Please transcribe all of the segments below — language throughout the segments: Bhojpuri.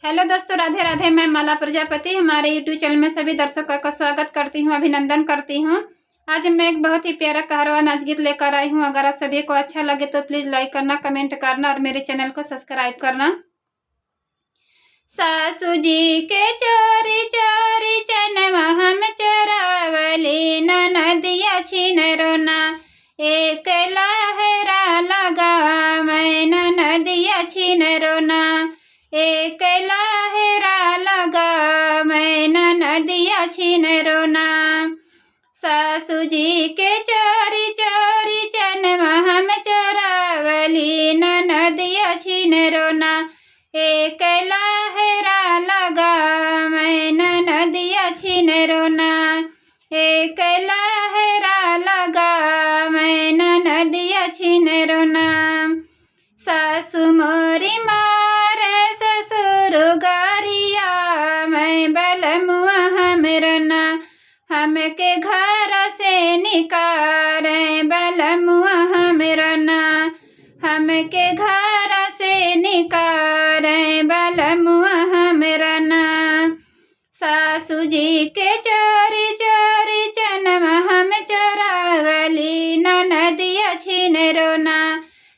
हेलो दोस्तों, राधे राधे। मैं माला प्रजापति हमारे यूट्यूब चैनल में सभी दर्शकों का स्वागत करती हूँ, अभिनंदन करती हूँ। आज मैं एक बहुत ही प्यारा कहरवा नाच गीत लेकर आई हूँ। अगर आप सभी को अच्छा लगे तो प्लीज़ लाइक करना, कमेंट करना और मेरे चैनल को सब्सक्राइब करना। सासू जी के चोरी चोरी चनवा हम चोरावली, नदिया छीन रोना एक लहरा लगा, मैं नदिया छीन रोना एक लहरा लगा, मैं नदिया छीन रोना। सासू जी के चोरी चोरी चनवा हम चोरावली, नदिया छीन रोना एक लहरा लगा, मैं नदिया छीन रोना एक लहरा लगा, मैं नदिया छीन रोना। सासू मोरी मारे ससुर गारिया, मैं बलमुआ हमरना हमके घर से निकारे, बलमुआ हमरना हमके घर से निकारे, बलमुआ हमरना। सासू जी के चोरी चोरी चनवा हम चोरावली, नदिया छीन रोना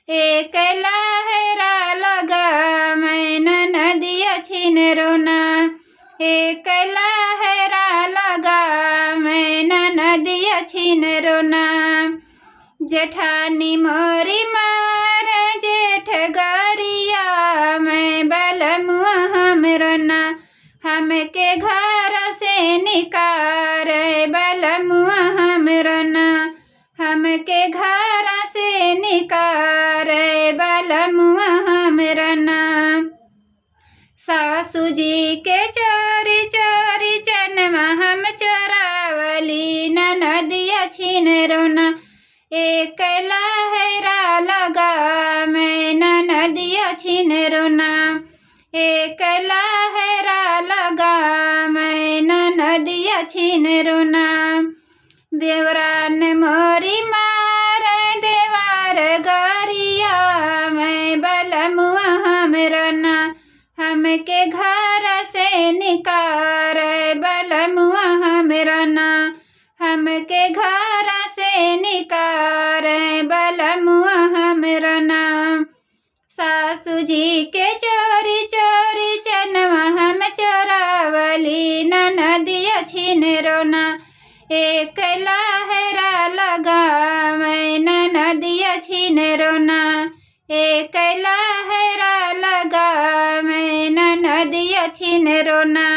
एक लहरा लगा, मैं नदिया छीन रोना एक लहरा लगा, मैं नदिया छीन रोना। जेठानी मोरी मार जेठ गारिया, मैं बलमुआ हमरना हमके घर से निकारे, बलमुआ हमरना हमके घर से निकारे, बलमुआ हमरना। सासू जी के चोरी चोरी चनवा हम चोरावली, नदिया छीन रोना एक लहरा लगा, मैं नदिया छीन रोना एक लहरा लगा, मैं नदिया छीन रोना। देवरान मोरी मार देवार गारिया, मैं बलमुआ हमरना हमके घर से निकारे, बलमुआ हमरना हमके घर से निकारे, बलमुआ हमरना। सासू जी के चोरी चोरी चनवा हम चोरावली, नदिया छीन रोना एक लहरा लगा, मैं नदिया छीन रोना एक लहरा लगा, मैं नदिया छीन रोना।